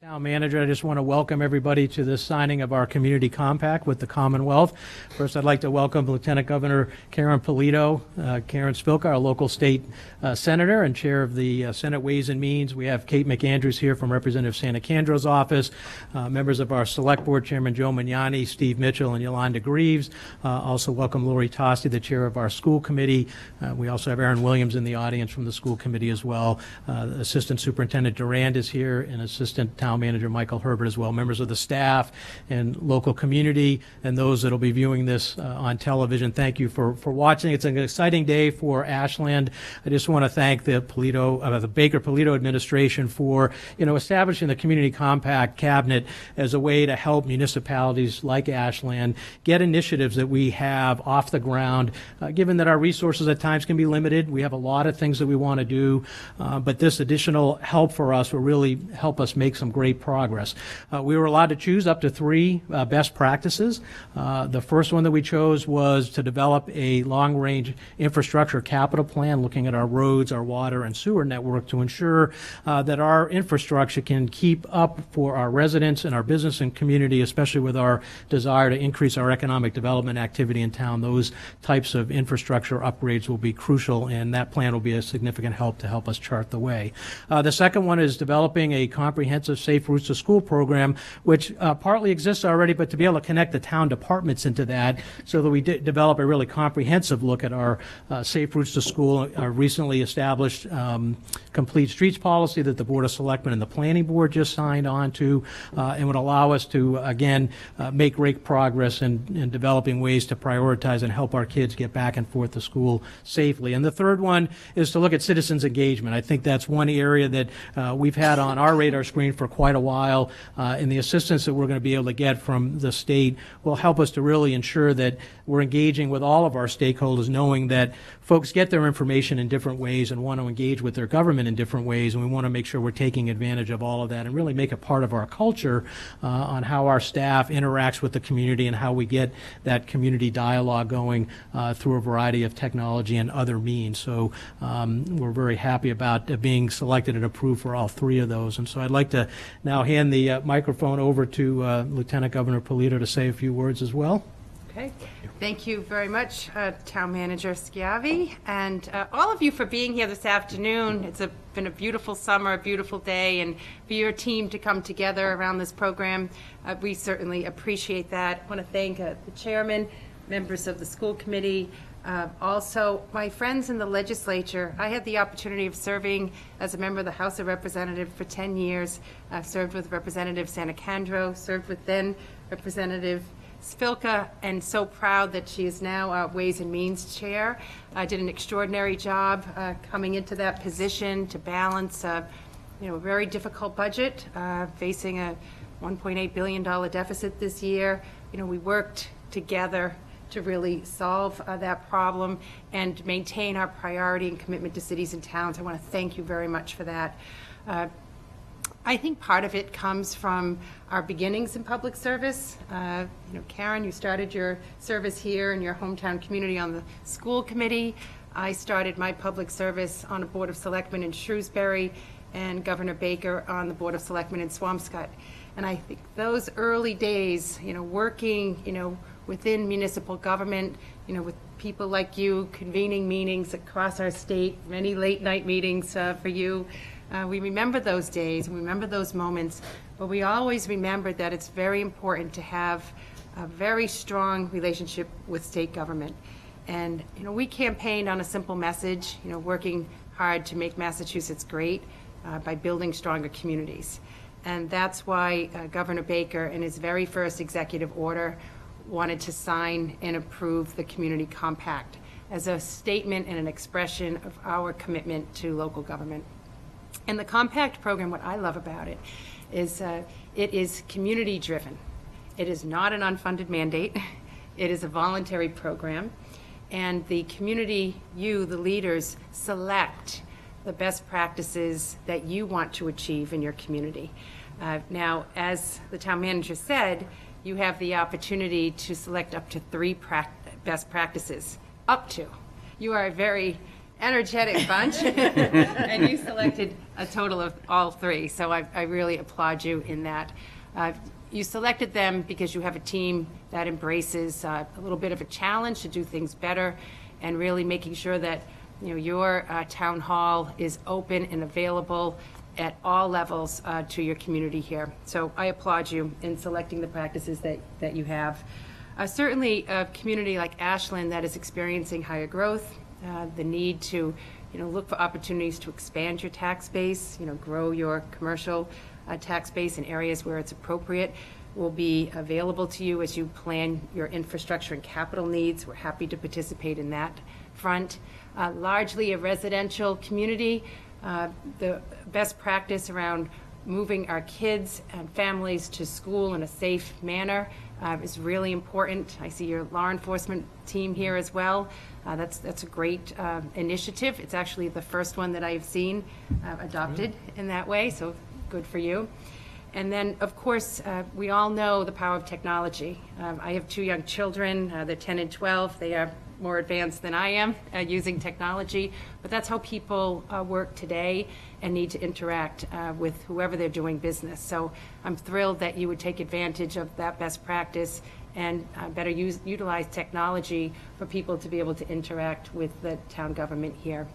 Town Manager, I just want to welcome everybody to this signing of our community compact with the Commonwealth. First, I'd like to welcome Lieutenant Governor Karyn Polito, Karen Spilka, our local state senator and chair of the Senate Ways and Means. We have Kate McAndrews here from Representative Santacandro's office, members of our Select Board, Chairman Joe Magnani, Steve Mitchell, and Yolanda Greaves. Also welcome Lori Tosti, the chair of our school committee. We also have Aaron Williams in the audience from the school committee as well. Assistant Superintendent Durand is here, and Assistant Town Manager Michael Herbert as well, members of the staff and local community, and those that will be viewing this on television. Thank you for watching. It's an exciting day for Ashland. I just want to thank the Baker-Polito administration for establishing the Community Compact Cabinet as a way to help municipalities like Ashland get initiatives that we have off the ground, given that our resources at times can be limited. We have a lot of things that we want to do, but this additional help for us will really help us make some great progress. We were allowed to choose up to 3 best practices. The first one that we chose was to develop a long-range infrastructure capital plan looking at our roads, our water, and sewer network to ensure that our infrastructure can keep up for our residents and our business and community, especially with our desire to increase our economic development activity in town. Those types of infrastructure upgrades will be crucial, and that plan will be a significant help to help us chart the way. The second one is developing a comprehensive Safe Routes to School program, which partly exists already, but to be able to connect the town departments into that so that we develop a really comprehensive look at our Safe Routes to School, our recently established Complete Streets policy that the Board of Selectmen and the Planning Board just signed on to, and would allow us to, again, make great progress in developing ways to prioritize and help our kids get back and forth to school safely. And the third one is to look at citizens' engagement. I think that's one area that we've had on our radar screen for quite a while, and the assistance that we're going to be able to get from the state will help us to really ensure that we're engaging with all of our stakeholders, knowing that folks get their information in different ways and want to engage with their government in different ways, and we want to make sure we're taking advantage of all of that and really make it part of our culture on how our staff interacts with the community and how we get that community dialogue going through a variety of technology and other means. So we're very happy about being selected and approved for all 3 of those. And so I'd like to now hand the microphone over to Lieutenant Governor Polito to say a few words as well. Okay. Thank you very much, Town Manager Schiavi, and all of you for being here this afternoon. It's been a beautiful summer, a beautiful day, and for your team to come together around this program, we certainly appreciate that. I want to thank the chairman, members of the school committee, also my friends in the legislature. I had the opportunity of serving as a member of the House of Representatives for 10 years. I've served with Representative Santacandro, served with then Representative Spilka, and so proud that she is now our Ways and Means Chair. Did an extraordinary job coming into that position to balance a very difficult budget, facing a $1.8 billion deficit this year. We worked together to really solve that problem and maintain our priority and commitment to cities and towns. I want to thank you very much for that. I think part of it comes from our beginnings in public service. Karyn, you started your service here in your hometown community on the school committee. I started my public service on a Board of Selectmen in Shrewsbury, and Governor Baker on the Board of Selectmen in Swampscott. And I think those early days, working, within municipal government, with people like you, convening meetings across our state, many late night meetings for you. We remember those days, and we remember those moments, but we always remember that it's very important to have a very strong relationship with state government. And, we campaigned on a simple message, working hard to make Massachusetts great by building stronger communities. And that's why Governor Baker, in his very first executive order, wanted to sign and approve the Community Compact as a statement and an expression of our commitment to local government. And the Compact program, what I love about it is it is community driven. It is not an unfunded mandate. It is a voluntary program. And the community, you, the leaders, select the best practices that you want to achieve in your community. Now, as the town manager said, you have the opportunity to select up to 3 best practices. Up to. You are a very energetic bunch, and you selected a total of all three. So I really applaud you in that. You selected them because you have a team that embraces a little bit of a challenge to do things better, and really making sure that your town hall is open and available at all levels to your community here. So I applaud you in selecting the practices that you have. Certainly a community like Ashland that is experiencing higher growth, the need to look for opportunities to expand your tax base, grow your commercial tax base in areas where it's appropriate, will be available to you as you plan your infrastructure and capital needs. We're happy to participate in that front. Largely a residential community, the best practice around moving our kids and families to school in a safe manner is really important. I see your law enforcement team here as well. That's a great initiative. It's actually the first one that I've seen adopted in that way, so good for you. And then, of course, we all know the power of technology. I have two young children. They're 10 and 12. They are more advanced than I am using technology, but that's how people work today and need to interact with whoever they're doing business. So I'm thrilled that you would take advantage of that best practice and better utilize technology for people to be able to interact with the town government here.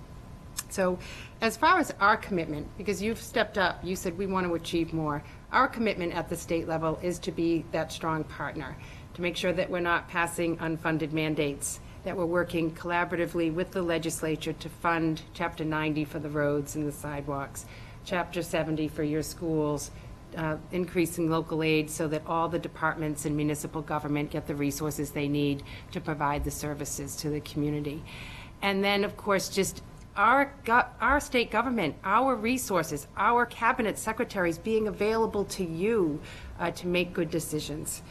So as far as our commitment, because you've stepped up, you said we want to achieve more. Our commitment at the state level is to be that strong partner, to make sure that we're not passing unfunded mandates, that we're working collaboratively with the legislature to fund Chapter 90 for the roads and the sidewalks, Chapter 70 for your schools, increasing local aid so that all the departments in municipal government get the resources they need to provide the services to the community. And then, of course, just our state government, our resources, our cabinet secretaries being available to you to make good decisions.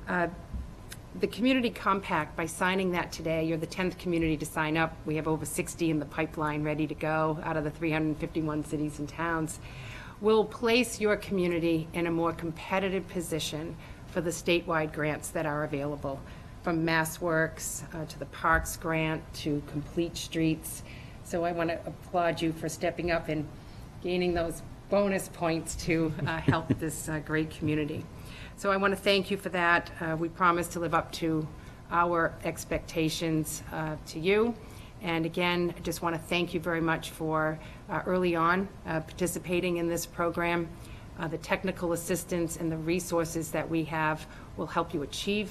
The Community Compact, by signing that today, you're the 10th community to sign up. We have over 60 in the pipeline ready to go out of the 351 cities and towns. Will place your community in a more competitive position for the statewide grants that are available, from MassWorks to the Parks Grant to Complete Streets. So I want to applaud you for stepping up and gaining those bonus points to help this great community. So I want to thank you for that. We promise to live up to our expectations to you. And again, I just want to thank you very much for early on participating in this program. The technical assistance and the resources that we have will help you achieve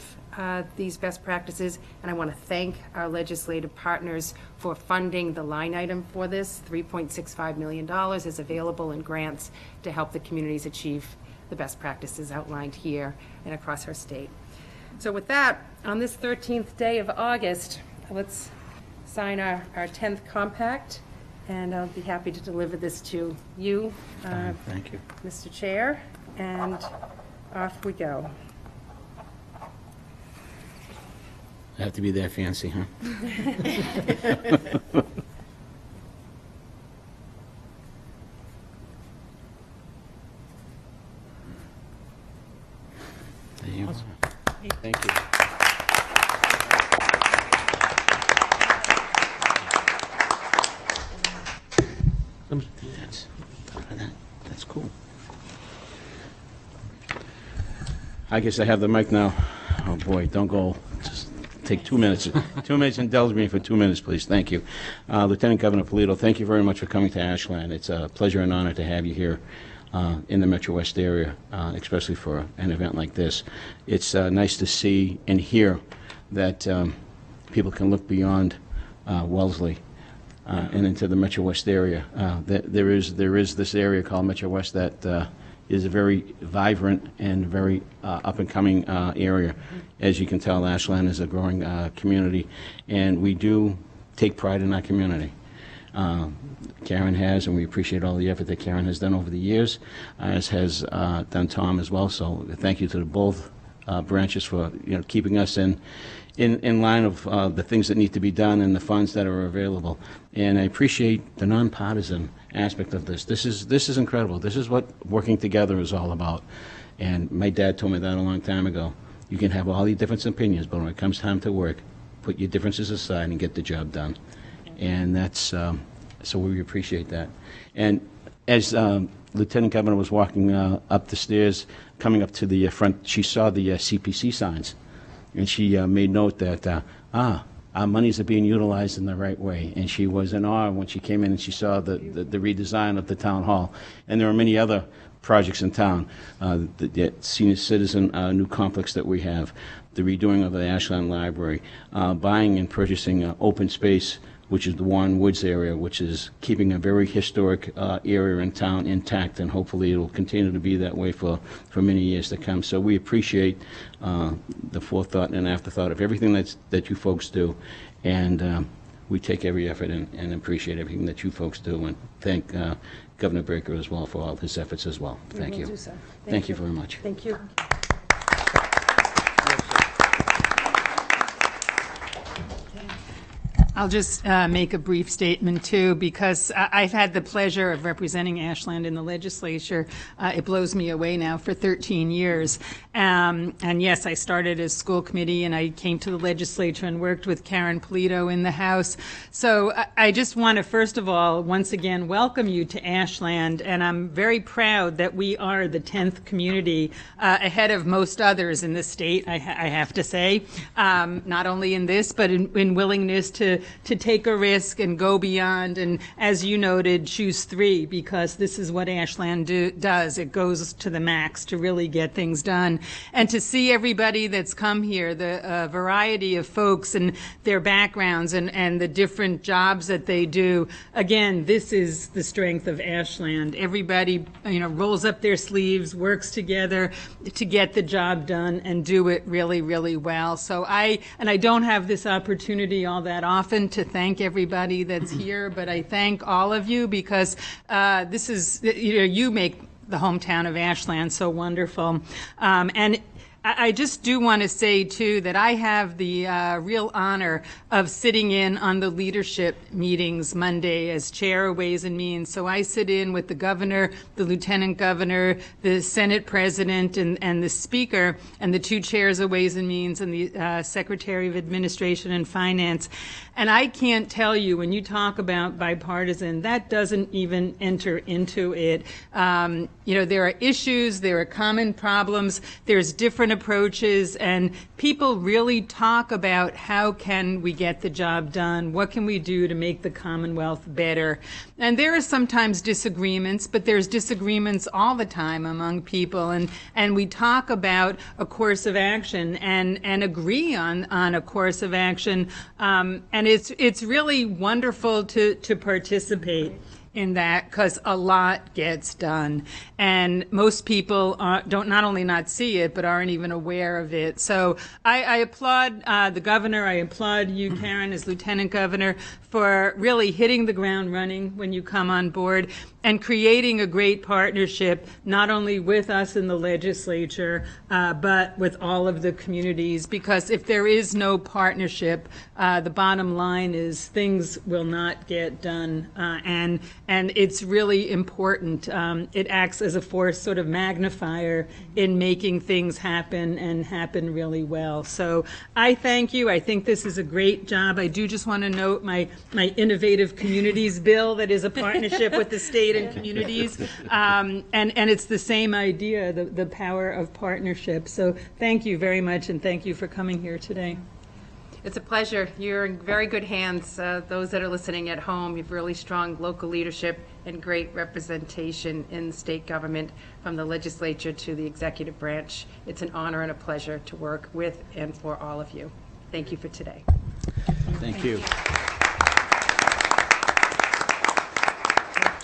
these best practices. And I want to thank our legislative partners for funding the line item for this. $3.65 million is available in grants to help the communities achieve the best practices outlined here and across our state. So with that, on this 13th day of August, let's sign our 10th compact, and I'll be happy to deliver this to you, Thank you. Mr. Chair, and off we go. I have to be that fancy, huh? There you are. Thank you. That's cool. I guess I have the mic now. Oh, boy, don't go. Just take 2 minutes. 2 minutes, indulge me for 2 minutes, please. Thank you. Lieutenant Governor Polito, thank you very much for coming to Ashland. It's a pleasure and honor to have you here in the Metro West area, especially for an event like this. It's nice to see and hear that people can look beyond Wellesley and into the Metro West area. There is this area called Metro West that is a very vibrant and very up-and-coming area. As you can tell, Ashland is a growing community, and we do take pride in our community. Karyn has, and we appreciate all the effort that Karyn has done over the years, as has done Tom as well. So thank you to both branches for keeping us in line of the things that need to be done and the funds that are available. And I appreciate the nonpartisan aspect of this. This is incredible. This is what working together is all about. And my dad told me that a long time ago. You can have all your different opinions, but when it comes time to work, put your differences aside and get the job done. And that's so we appreciate that. And as Lieutenant Governor was walking up the stairs, coming up to the front, she saw the CPC signs, and she made note that, our monies are being utilized in the right way. And she was in awe when she came in and she saw the redesign of the town hall. And there are many other projects in town, the senior citizen new complex that we have, the redoing of the Ashland Library, buying and purchasing open space, which is the Warren Woods area, which is keeping a very historic area in town intact, and hopefully it will continue to be that way for many years to come. So we appreciate the forethought and afterthought of everything that you folks do, and we take every effort and appreciate everything that you folks do, and thank Governor Baker as well for all his efforts as well. Thank you. Thank you very much. Thank you. I'll just make a brief statement, too, because I've had the pleasure of representing Ashland in the legislature. It blows me away now for 13 years. And yes, I started as school committee, and I came to the legislature and worked with Karyn Polito in the House. So I just want to, first of all, once again, welcome you to Ashland. And I'm very proud that we are the 10th community ahead of most others in the state, I have to say, not only in this, but in willingness to take a risk and go beyond, and as you noted, choose 3, because this is what Ashland does. It goes to the max to really get things done. And to see everybody that's come here, the variety of folks and their backgrounds and the different jobs that they do, again, this is the strength of Ashland. Everybody, rolls up their sleeves, works together to get the job done and do it really, really well. So I don't have this opportunity all that often to thank everybody that's here, but I thank all of you because this is, you make the hometown of Ashland so wonderful. And I just do want to say, too, that I have the real honor of sitting in on the leadership meetings Monday as chair of Ways and Means. So I sit in with the governor, the lieutenant governor, the Senate president, and the speaker, and the 2 chairs of Ways and Means, and the secretary of administration and finance. And I can't tell you, when you talk about bipartisan, that doesn't even enter into it. There are issues, there are common problems, there's different approaches, and people really talk about how can we get the job done, what can we do to make the Commonwealth better. And there are sometimes disagreements, but there's disagreements all the time among people, and we talk about a course of action and agree on a course of action, and it's really wonderful to participate in that, because a lot gets done, and most people don't not only not see it, but aren't even aware of it. So I applaud the governor. I applaud you, Karyn, as lieutenant governor, for really hitting the ground running when you come on board and creating a great partnership, not only with us in the legislature, but with all of the communities. Because if there is no partnership, the bottom line is things will not get done, and it's really important. It acts as a force sort of magnifier in making things happen and happen really well. So I thank you. I think this is a great job. I do just want to note my innovative communities bill that is a partnership with the state and communities, and it's the same idea, the power of partnership. So thank you very much, and thank you for coming here today. It's a pleasure. You're in very good hands. Those that are listening at home, you have really strong local leadership and great representation in the state government, from the legislature to the executive branch. It's an honor and a pleasure to work with and for all of you. Thank you for today. Thank you.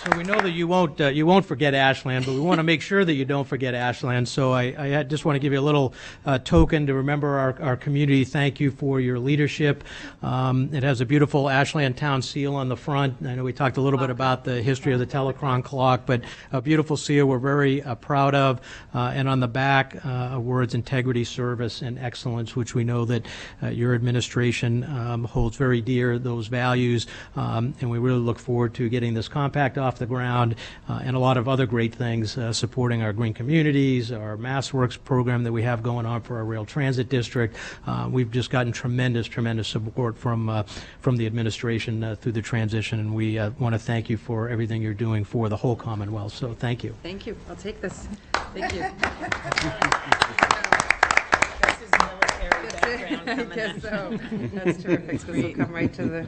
So we know that you won't forget Ashland, but we want to make sure that you don't forget Ashland. So I just want to give you a little token to remember our community. Thank you for your leadership. It has a beautiful Ashland Town seal on the front. I know we talked a little bit about the history of the Telecron clock, but a beautiful seal we're very proud of. And on the back, words integrity, service, and excellence, which we know that your administration holds very dear, those values. And we really look forward to getting this compact off off the ground, and a lot of other great things supporting our green communities, our MassWorks program that we have going on for our rail transit district. We've just gotten tremendous support from the administration through the transition, and we want to thank you for everything you're doing for the whole Commonwealth. So thank you. Thank you. I'll take this. Thank you. That's his military background I coming guess in. so. That's terrific. This will come right to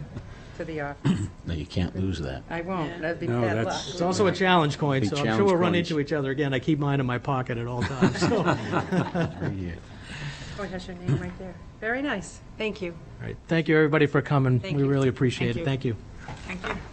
the office. No, you can't lose that. I won't. That'd be No, bad luck. that's- It's also a challenge coin, Big so I'm sure challenge we'll run coins. into each other again. I keep mine in my pocket at all times. So. All Oh, it has your name right there. Very nice. Thank you. right. Thank you, everybody, for coming. Thank We you. really appreciate Thank it. Thank you. Thank you.